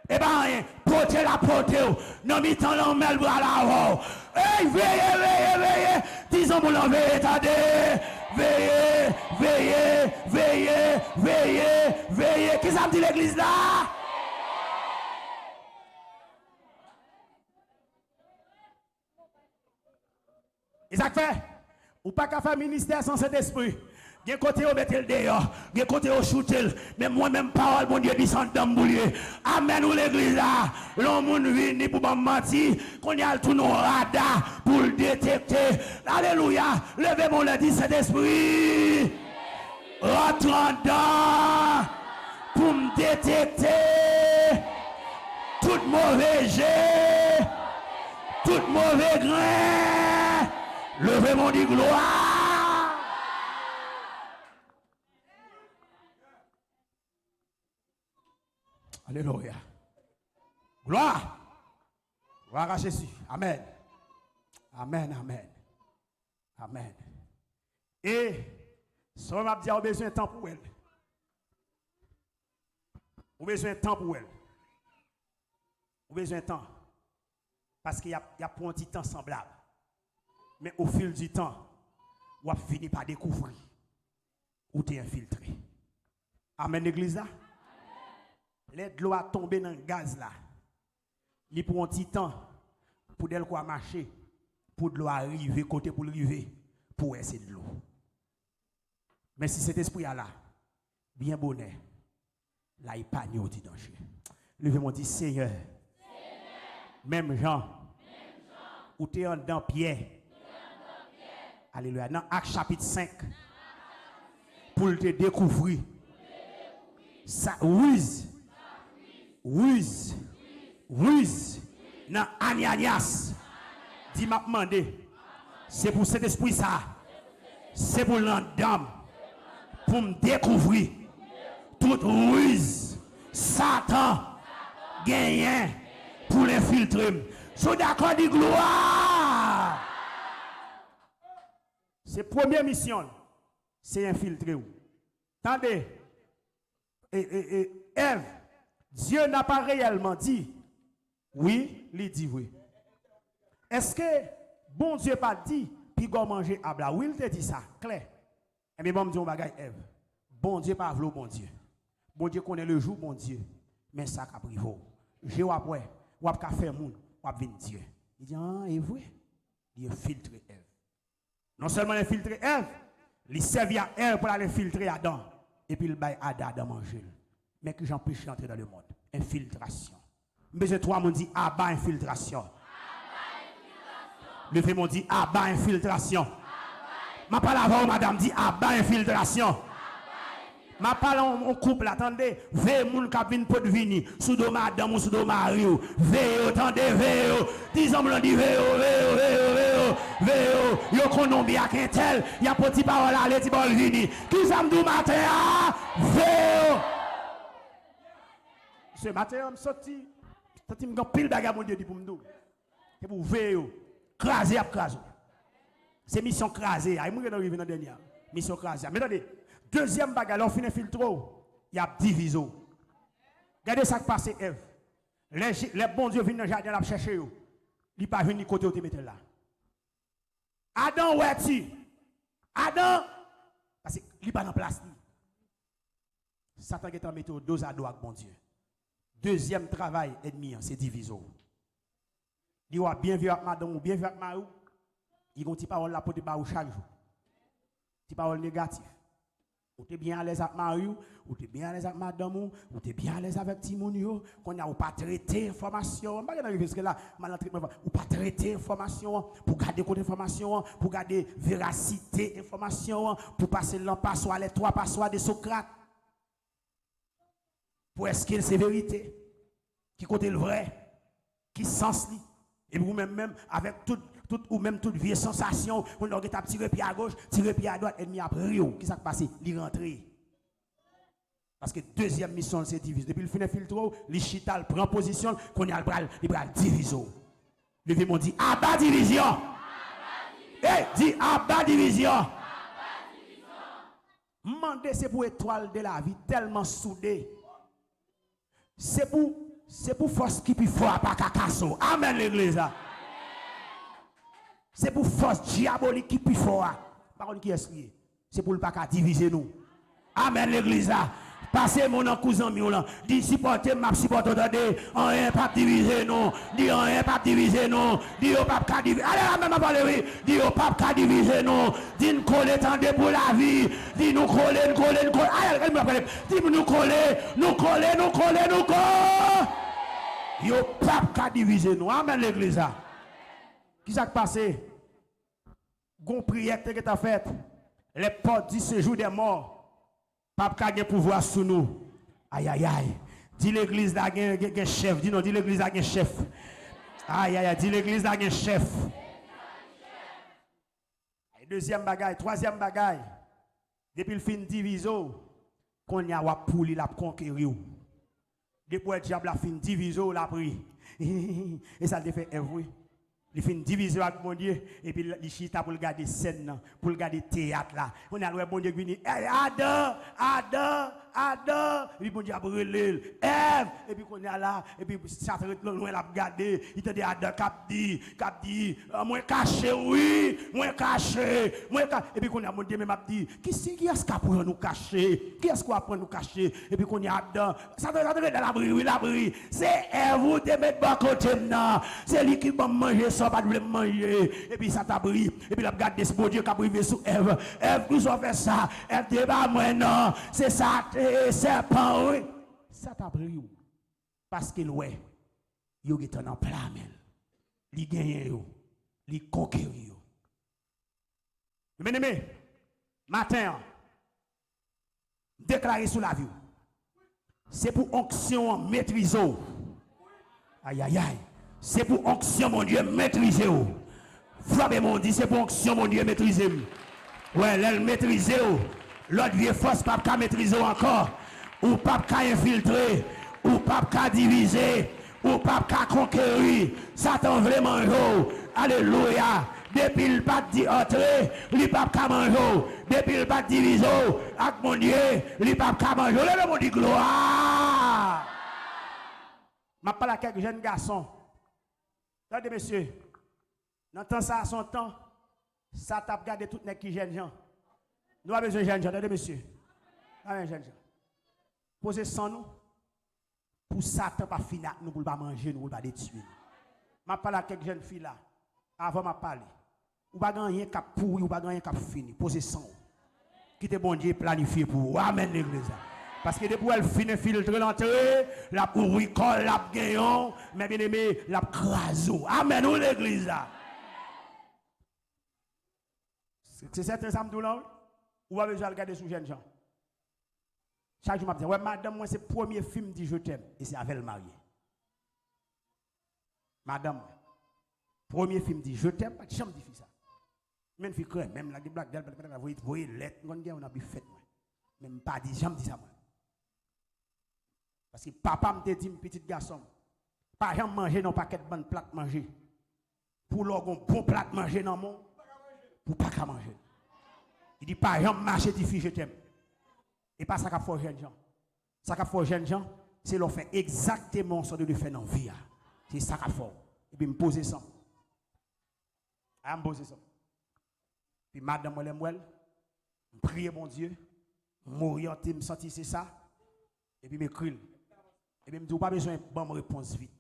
Eh bien, portez la portée. Non, mi-temps, l'on met le bras là-haut. Hey, veillez, veillez, veillez. Disons, mon l'en veillez, attendez. Veillez, veillez, veillez, veillez, veillez. Qu'est-ce que ça me dit l'église là? Et ça fait, ou pas qu'à faire ministère sans cet esprit. Gen côté au mettre le dehors, gen côté au shooter, mais moi-même parole mon Dieu descend dans boulier. Amen ou l'église là, l'homme moun vini pour pas mentir, qu'on y a tout nos radar pour le détecter. Alléluia, levez mon le dit cet esprit. Rentre en dedans pour me détecter tout mauvais jet, tout mauvais grain. Levez mon dit gloire. Alléluia. Gloire. Gloire à Jésus. Amen. Amen, amen. Amen. Et, si on m'a dit, on a besoin de temps pour elle. On a besoin de temps pour elle. On a besoin de temps. Parce qu'il y a pour un petit temps semblable. Mais au fil du temps, on va finir par découvrir où tu es infiltré. Amen, l'église là. L'aide l'eau a tombé dans le gaz là. Il prend un petit temps pour d'elle quoi marcher, pour de l'eau arriver, côté pour arriver, pour essayer de l'eau. Mais si cet esprit là, bien bonheur, là il pas ni au danger. Levez-moi dit Seigneur, même Jean, où tu es en dedans Pierre. Alléluia. Dans Actes chapitre 5, pour te découvrir, ça ruse. Dans Ananias, dit m'a demandé, c'est pour cet esprit ça, c'est pour l'endame, pour me découvrir toute ruse, Satan, gagnant pour l'infiltrer. So d'accord, dit gloire. C'est première mission, c'est infiltrer. Attendez, Ève, Dieu n'a pas réellement dit oui, il dit oui. Est-ce que bon Dieu pas dit puis go manger abla? Oui, il te dit ça, clair. Et bien bon Dieu on bagaille Ève. Bon Dieu pas vlo bon Dieu. Bon Dieu connaît le jour bon Dieu. Mais ça qu'a privo. Je ou après, ou ap ka faire moun, ou ap vinn Dieu. Il dit ah, et vrai. Il infiltre Ève. Non seulement infiltrer Ève, il servait à Ève pour aller filtrer Adam et puis il bail Adam manger. Mais que j'empêche d'entrer dans le monde. Infiltration. Mais je toi, m'on dit, Abba infiltration. Le fait m'on dit, Abba infiltration. Ma parole avant, madame dit, Abba infiltration. Ma parole on couple, attendez, veille moun kap vin pot vini, sous do madame ou sous do mari ou, veille, attendez, veille, disons m'on dit, veille, yo konon bien qu'un tel, y a petit parole à l'éti bol vini, qui ça m'dou matin, veille. Ce matin, je sorti, je me pile bagarre mon Dieu dit pour me dire. C'est pour veiller, craser à craser. C'est mission craser. Il mourir dans la dernière. Mission craser. Mais attendez, deuxième bagarre, on finit filtre, il y a divisé. Regardez ça qui passe, Ève. Les bons dieux viennent dans le jardin là chercher. Il ne pas venir côté où tu mets là. Adam, où es-tu? Adam, parce qu'il n'est pas dans la place. Satan est en mettant dos à dos avec bon Dieu. Deuxième travail ennemi, c'est diviser. Il va bien vu avec madame ou bien vu avec Marou. Il vont dire parole là pour te parler chaque jour. Ti parole négative. Ou tu es bien à l'aise avec Marou, ou tu es bien à l'aise avec madame, ou tu es bien à l'aise avec Timounio, qu'on a ou pas traité information. Je ne sais pas là, ou pas traiter information, pour garder côté information, pour garder véracité information, pour passer l'empassoir, les trois passoires de Socrate. Pour est-ce que c'est vérité, qui côté le vrai, qui sens li, et vous-même avec toute vieille sensation, on a tiré pied à gauche, tiré pied à droite, ennemi a pris, qui s'est passé, il rentré. Parce que deuxième mission c'est diviser. Depuis le fin de filtre, les chital prend position, qu'on a le bras diviser. Le vieux m'ont dit Abba division. Eh, dit Abba division. Mandé c'est pour étoile de la vie tellement soudée. C'est pour C'est pour force qui plus fort, pas cacasso. Amen, l'église. C'est pour force diabolique qui plus fort. Par contre, qui est-ce qui est? C'est pour ne pas diviser nous. Amen, l'église. Passez mon cousin mieux dit supporter m'a supporter de en un pas diviser non dit en un pas diviser non dit au pas diviser allez même parler oui dit au pas diviser non dit nous coller tendez pour la vie dit nous coller allez dit nous coller yo pas diviser non amen l'église qui s'est passé gon prière que tu as faite les portes du séjour des morts Papa a pouvoir sur nous. Aïe aïe aïe. Dis l'église là un chef. Dis non, dis l'église là un chef. Aïe aïe aïe, dis l'église là un chef. Deuxième bagaille, troisième bagaille. Depuis le fin diviso, qu'on y a pour la conquérir. Depuis le diable a fin diviso, la pris. Et ça le fait every. Il fait une division avec mon Dieu et puis il chita pour regarder scène, pour regarder théâtre là. On a le bon Dieu qui dit Adam, et puis mon Dieu a brûlé Ève et puis qu'on est là et puis ça fait loin l'a regarder, il te dit Adam cap dit moi caché oui, moi caché et puis qu'on a mon Dieu même a dit qui est-ce qui pour nous cacher? Qui est-ce qui va prendre nous cacher? Et puis qu'on est Adam, ça doit être dans la brie, c'est Ève vous te mettre bas côté maintenant. C'est lui qui va manger ça pas de manger et puis ça t'a pris et puis la regarde ce bon Dieu qui a privé sous Ève nous ont fait ça Ève débat moi non c'est ça serpent oui ça t'a pris parce que ouais yo est en plein mel li gagne yo li conquérir yo bien-aimé matin déclarer sous la vie c'est pour onction maîtriser aïe aïe aïe. C'est pour onction, mon Dieu, maîtriser. Frappez mon Dieu, c'est pour onction, mon Dieu, maîtriser. Ouais, elle maîtriser. L'autre vieille force, pas qu'à maîtriser encore. Ou pas qu'à infiltrer. Ou pas qu'à diviser. Ou pas qu'à conquérir. Satan vraiment haut. Alléluia. Depuis le pas dit entrer, il pas qu'à manger. Depuis le pas diviser, avec mon Dieu, il pas qu'à manger. Le mon Dieu, gloire. Je parle à quelques jeunes garçons. Regardez, monsieur, dans le temps, ça a son temps, ça t'a regardé tout les qui jeunes gens. Nous avons besoin de jeunes gens, regardez, monsieur. Nous avons besoin de jeunes gens. Posez sans nous, pour Satan pas finir, nous pour pas manger, nous pour pas détruire. Je parle à quelques jeunes filles là, avant de parler. Ou pas gagner cap pourri, ou pas gagner cap fini. Posez sans. Quittez bon Dieu planifié pour vous. Amen, l'église. Parce que depuis elle finit filtrer l'entrée, la pourricole, la gagnant, mais bien aimé, la craso. Amen, ou l'église. C'est certain, ça me dit là, ou avez besoin de regarder sous jeunes gens. Chaque jour, je me dis, ouais, madame, moi, c'est le premier film dit Je t'aime, et c'est avec le marié. Madame, premier film dit Je t'aime, pas de chambre dit ça. Même fille crème, même la blague, vous voyez, lettre, on a bien fait, même pas dit, j'aime dit ça, moi. Parce que papa me dit, petit garçon, pas jamais manger dans un paquet de bonnes plats manger. Pour l'orgon, bon plat manger dans mon, pour pas qu'à manger. Il dit, pas jamais marcher des filles, je t'aime. Et pas ça qu'a fait jeune gens. Ça qu'a fait jeune gens, c'est leur faire exactement ce que de faire dans la vie. C'est ça qu'a fait. Et puis me poser ça. Me poser ça. Puis madame, moi, me prier mon Dieu, m'orienter, me sentir c'est ça. Et puis m'écrire. Et puis, je n'ai pas besoin de bonne réponse vite.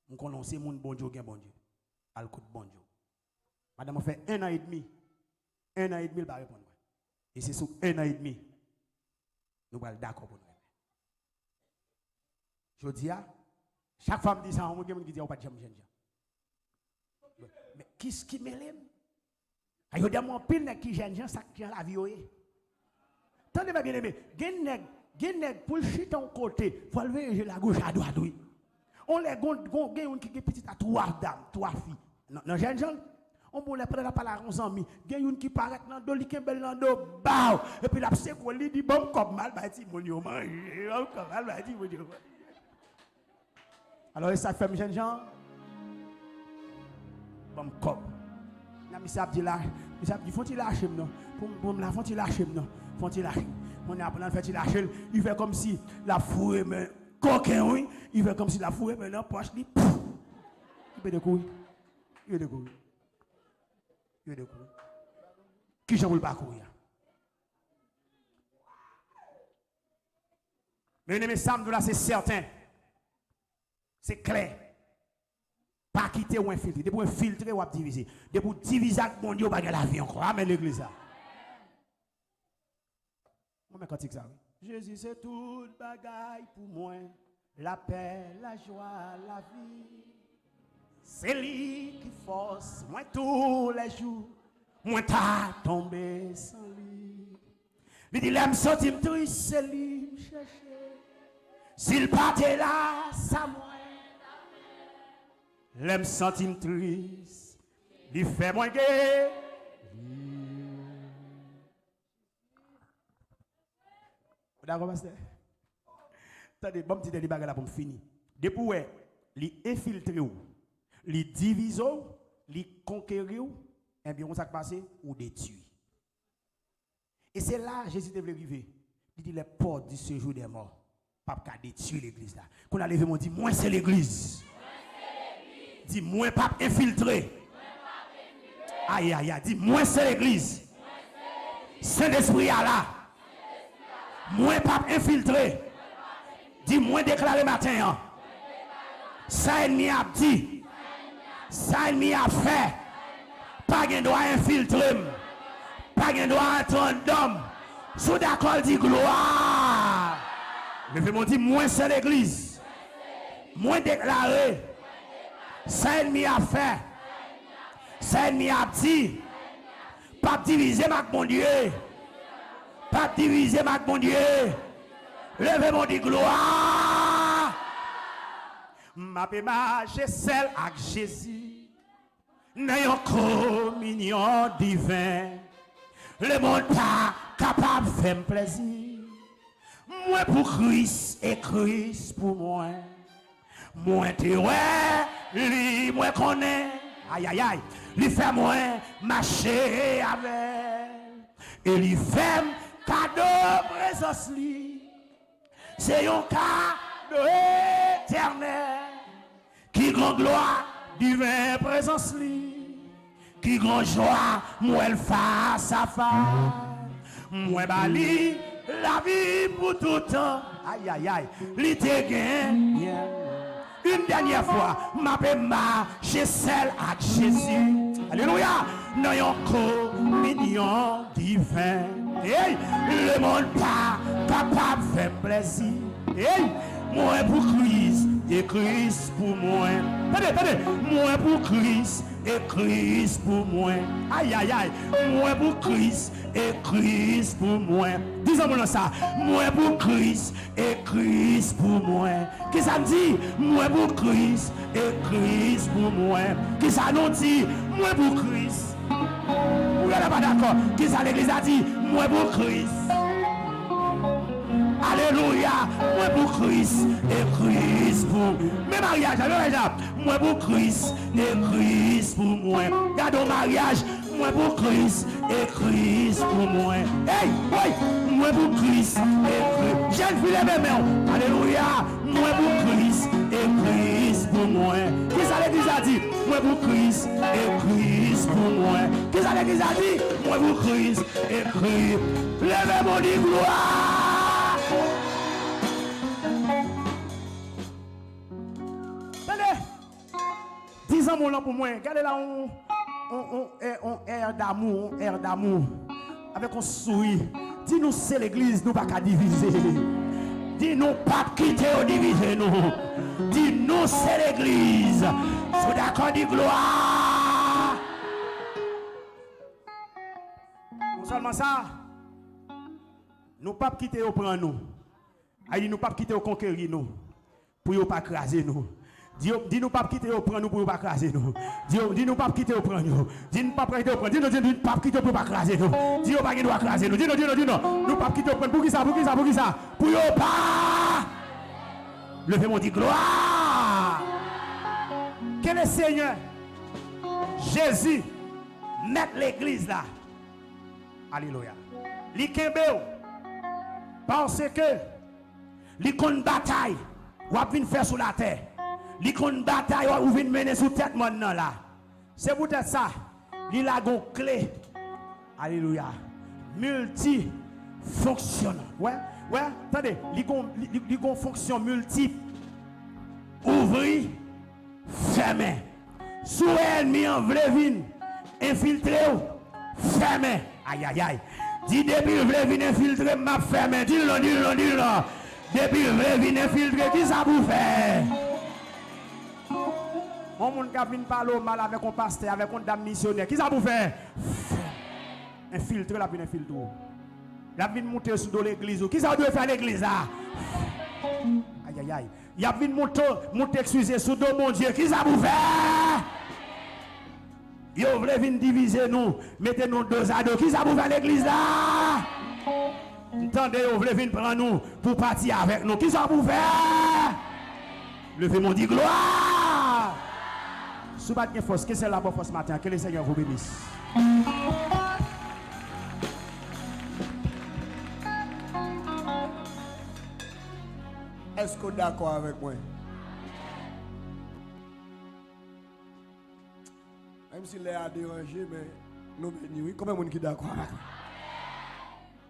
Je connais mon bon Dieu, bon Dieu. Al coup de bon Dieu. Madame a fait 1 an et demi. 1 an et demi, elle va répondre. Et c'est sur 1 an et demi. Nous allons d'accord pour nous. Je dis, chaque femme dit ça, on me dit, on pas de jamais. Mais qu'est-ce qui m'élève? Il y a des gens qui sont gens, ça qui ont la vie. Tendez bien aimé, Genèg pour chuter en côté, il faut lever la gauche à droite, oui. On les gagne qui est petit à 3 dames, 3 filles. Non, jeune gens, on peut les prendre par la 11 ans, gagne une qui paraît dans dos, qui est belle dans dos, bao. Et puis la c'est quoi, il dit bon comme mal, bah dit mon Dieu, manger, comme mal, bah dit mon Dieu. Alors ça fait jeune gens, bon comme. N'a mis ça dit là, il faut-il lâcher non, pour me la faut-il lâcher non, faut-il lâcher. On a appris à faire lâcher, il fait comme si la fouille mais coquin, oui. Il fait comme si la fouille, mais dans la poche, il peut découvrir. Il peut découvrir. Il peut découvrir. Qui j'en veux pas courir? Mais mes samedi là, c'est certain. C'est clair. Pas quitter ou infiltrer. De pour infiltrer ou diviser. De pour diviser avec mon Dieu, pas la vie encore. Amen l'église là. Moi, quand ça. Jésus, c'est toute bagaille pour moi. La paix, la joie, la vie. C'est lui qui force moi tous les jours. Moi, t'as tombé sans lui. Il dit, l'aime sortir triste, c'est lui chercher. S'il partait là, ça moi. L'aime sentir triste, il fait moins gai. D'accord, pasteur? Attendez, bon petit débat là pour finir. Depuis li infiltre ou, li divise ou, li conquérir ou, et bien on s'est passé ou détruit. Et c'est là Jésus devait arriver. Il dit les portes du séjour des morts. Pas qu'à détruire l'église là. Qu'on a levé mon dit moi c'est l'église. Dis moi pas infiltré. Aïe aïe aïe, dis moi c'est l'église. Saint-Esprit est là. Moi pas infiltré. Dis moi déclaré matin. Ça ennemi a dit. Ça ennemi a fait. Pas de droit infiltrer. Pas de droit entendre d'homme. Sous d'accord dit gloire. Levez-moi dit moi c'est l'église. Moi déclaré. Ça ennemi a fait. Ça ennemi a dit. Pas diviser ma mon Dieu. Pas diviser ma mon Dieu. Levez-moi dit gloire. Ma marche celle avec Jésus. N'ayons communion divin. Le monde pas capable de faire plaisir. Moi pour Christ et Christ pour moi. Moi te ouais, lui moi connais. Aïe aïe aïe. Lui fait moi marcher avec. Et lui fait cadeau présence lui. C'est un cadeau éternel. Qui grand gloire divin présence lui. Qui grand joie moi elle face à face. Moi bali la vie pour tout le temps. Aïe aïe aïe. Li te gagne. Une dernière fois, ma marche celle avec Jésus. Alléluia. Nous avons communion divin. Hey, le monde pas capable de faire plaisir. Hey, moi pour Christ et Christ pour moi. Attendez, moi pour Christ et Christ pour moi. Aïe aïe aïe. Moi pour Christ et Christ pour moi. Disons-moi ça. Moi pour Christ et Christ pour moi. Qui ça me dit? Moi pour Christ et Christ pour moi. Qui ça nous dit? Moi pour Christ. Vous n'êtes pas d'accord? Qui ça l'église a dit? Moi pour Christ. Alléluia. Moi pour Christ et Christ pour mes mariages. Moi pour Christ et Christ pour moi. Garde au mariage. Moi pour Christ et Christ pour moi. Hey, oui, moi pour Christ et Christ. Jeune fille mes mains. Alléluia. Moi pour Christ et Christ pour moi. Qui ça l'église a dit? Moi pour Christ et Christ pour moi. Qui ça l'église a dit? Moi pour Christ et Christ. Levez mon dit gloire. Tenez. 10 ans mon nom pour moi. Regardez là on air d'amour, avec un sourire. Dis-nous c'est l'église, nous pas qu'à diviser. Dis-nous pas quitter ou diviser nous. Dis-nous c'est l'église. Sous d'accord dit gloire. Non seulement ça, nous pas quitter ou prendre nous. Aïe, nous pas quitter ou conquérir nous. Pour ne pas craser nous. Dis-nous pas quitter au prendre nous pour pas craser nous. Dis-nous pas quitter au prendre nous. Dis-nous pas quitter au prendre. Dis-nous pas quitter pour pas craser nous. Dis-nous pas quitter craser nous. Dis-nous. Nous pas quitter au prendre. Pour qui ça? Pour pas. Levez-moi dit gloire. Que le Seigneur Jésus mette l'église là. Alléluia. Li kembe parce que li kon bataille. ou venir faire sur la terre. Li kon bataille ou venir mener sous tête maintenant là. C'est peut-être ça. Il a une clé. Alléluia. Multifonctionnant. Ouais, attendez, il a une fonction multiple. Ouvrir, fermer. Sous ennemi en vrai vin, infiltré, fermer. Aïe aïe aïe. Dis depuis le vrai vin infiltré, m'a fermé. Dis-le. Depuis le vrai vin infiltré, qui ça vous fait? On moun ka vin parler mal avec un pasteur, avec un dame missionnaire. Qui ça vous fait? Infiltré, la vin infiltré. La vin monter sous l'église. Qui ça doit faire l'église là? Aïe aïe aïe. Il y a vin monter excusez sous dos mon Dieu. Qui ça vous fait? Yo vle vin diviser nous, mettez nous dos à dos. Qui ça vous fait l'église là? Entendez, yo vle vin prendre nous pour partir avec nous. Qui ça vous fait? Levez mon dit gloire. Sous bat une force, que c'est la bonne force matin. Que le Seigneur vous bénisse. Est-ce que vous êtes d'accord avec moi? Même s'il est à déranger, mais nous bénissons. Combien de gens sont d'accord avec moi?